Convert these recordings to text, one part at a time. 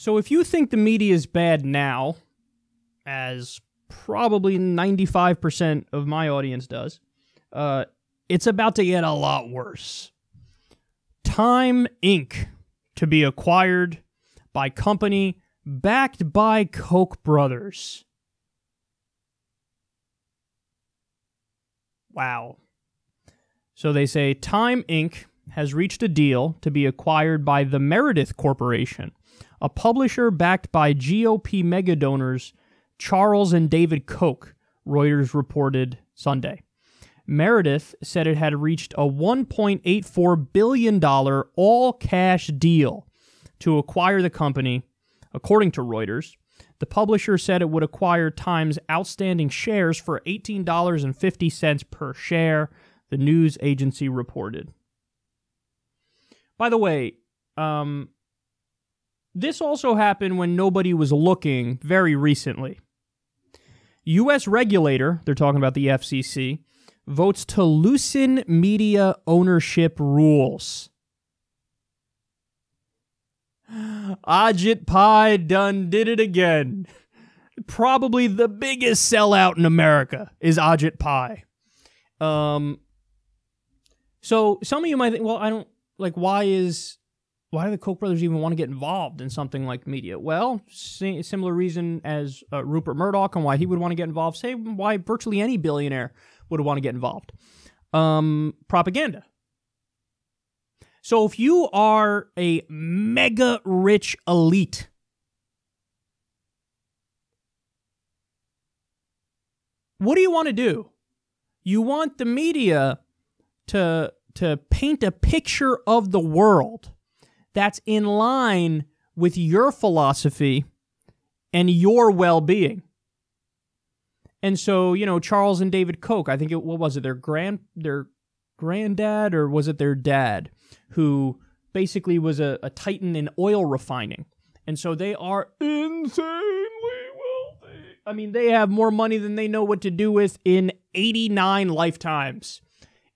So if you think the media is bad now, as probably 95% of my audience does, it's about to get a lot worse. Time Inc. to be acquired by company backed by Koch brothers. Wow. So they say Time Inc. has reached a deal to be acquired by the Meredith Corporation, a publisher backed by GOP megadonors Charles and David Koch, Reuters reported Sunday. Meredith said it had reached a $1.84 billion all-cash deal to acquire the company, according to Reuters. The publisher said it would acquire Time's outstanding shares for $18.50 per share, the news agency reported. By the way, this also happened when nobody was looking very recently. U.S. regulator, they're talking about the FCC, votes to loosen media ownership rules. Ajit Pai done did it again. Probably the biggest sellout in America is Ajit Pai. So some of you might think, well, I don't, like, why do the Koch brothers even want to get involved in something like media? Well, similar reason as Rupert Murdoch and why he would want to get involved. Say why virtually any billionaire would want to get involved. Propaganda. So if you are a mega rich elite, what do you want to do? You want the media to paint a picture of the world that's in line with your philosophy and your well-being. And so, you know, Charles and David Koch, I think what was it, their granddad, or was it their dad, who basically was a titan in oil refining. And so they are insanely wealthy. I mean, they have more money than they know what to do with in 89 lifetimes.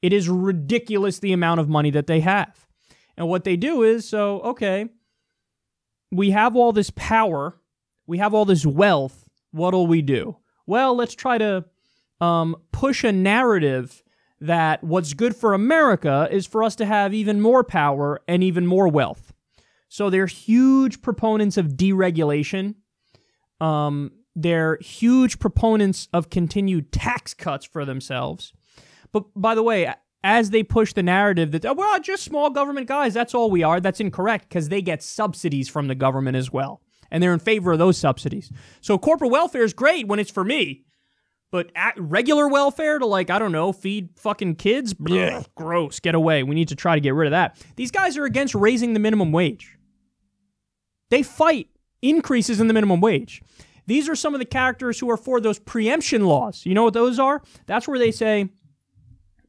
It is ridiculous the amount of money that they have. And what they do is, so, okay, we have all this power, we have all this wealth, what'll we do? Well, let's try to push a narrative that what's good for America is for us to have even more power and even more wealth. So they're huge proponents of deregulation. They're huge proponents of continued tax cuts for themselves. But by the way, as they push the narrative that, oh, we're just small government guys, that's all we are, that's incorrect, because they get subsidies from the government as well. And they're in favor of those subsidies. So corporate welfare is great when it's for me. But regular welfare to, like, I don't know, feed fucking kids? Blech, gross, get away. We need to try to get rid of that. These guys are against raising the minimum wage. They fight increases in the minimum wage. These are some of the characters who are for those preemption laws. You know what those are? That's where they say,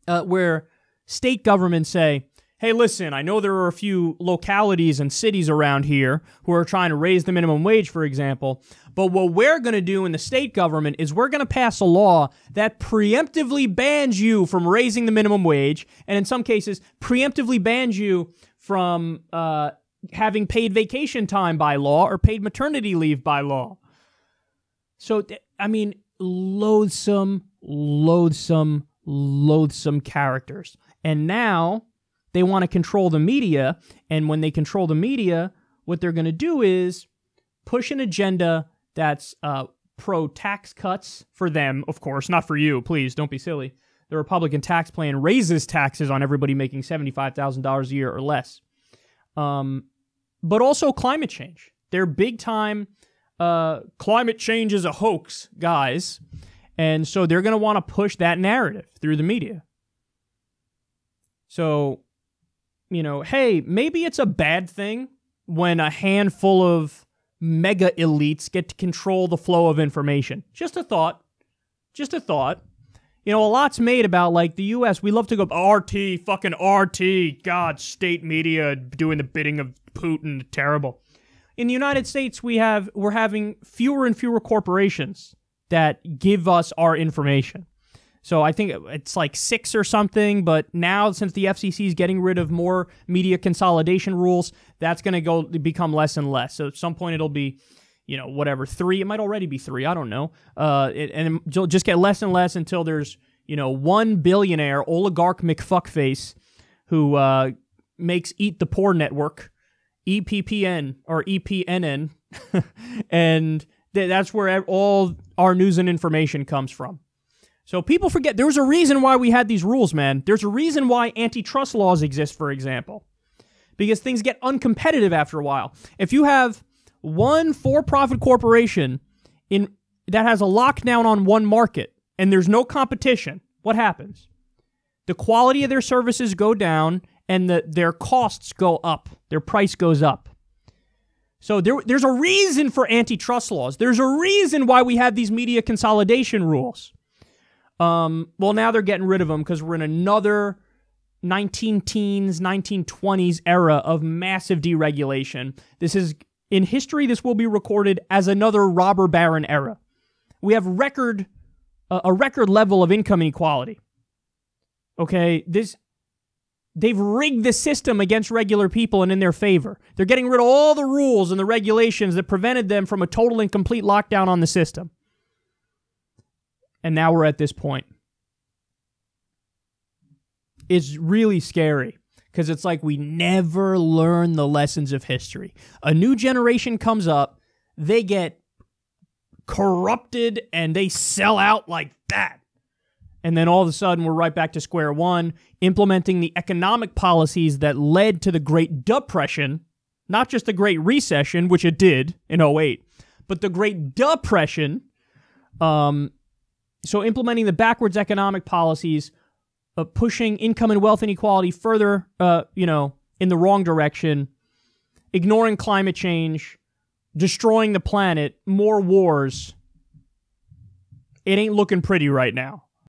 where state governments say, hey, listen, I know there are a few localities and cities around here who are trying to raise the minimum wage, for example, but what we're going to do in the state government is we're going to pass a law that preemptively bans you from raising the minimum wage, and in some cases, preemptively bans you from having paid vacation time by law or paid maternity leave by law. So, I mean, loathsome characters. And now they want to control the media, and when they control the media, what they're going to do is push an agenda that's pro-tax cuts for them, of course, not for you, please, don't be silly. The Republican tax plan raises taxes on everybody making $75,000 a year or less. But also climate change. They're big-time climate change is a hoax guys, and so they're going to want to push that narrative through the media. So, you know, hey, maybe it's a bad thing when a handful of mega elites get to control the flow of information. Just a thought. Just a thought. You know, a lot's made about, like, the U.S. We love to go, RT, fucking RT, God, state media doing the bidding of Putin, terrible. In the United States, we're having fewer and fewer corporations that give us our information. So I think it's like 6 or something, but now since the FCC is getting rid of more media consolidation rules, that's going to become less and less. So at some point it'll be, 3. It might already be 3. I don't know. And it'll just get less and less until there's, one billionaire oligarch McFuckface who makes Eat the Poor Network, EPPN or EPNN, and that's where all our news and information comes from. So people forget there's a reason why we had these rules, man. There's a reason why antitrust laws exist, for example, because things get uncompetitive after a while. If you have one for-profit corporation that has a lockdown on one market and there's no competition, what happens? The quality of their services go down and their costs go up. Their price goes up. So there's a reason for antitrust laws. There's a reason why we have these media consolidation rules. Well, now they're getting rid of them because we're in another 19-teens, 1920s era of massive deregulation. In history, this will be recorded as another robber baron era. We have a record level of income inequality. Okay, they've rigged the system against regular people and in their favor. They're getting rid of all the rules and the regulations that prevented them from a total and complete lockdown on the system. And now we're at this point. It's really scary because it's like we never learn the lessons of history. A new generation comes up, they get corrupted, and they sell out like that. And then all of a sudden, we're right back to square one, implementing the economic policies that led to the Great Depression, not just the Great Recession, which it did in 2008, but the Great Depression. So implementing the backwards economic policies, pushing income and wealth inequality further, in the wrong direction, ignoring climate change, destroying the planet, more wars. It ain't looking pretty right now.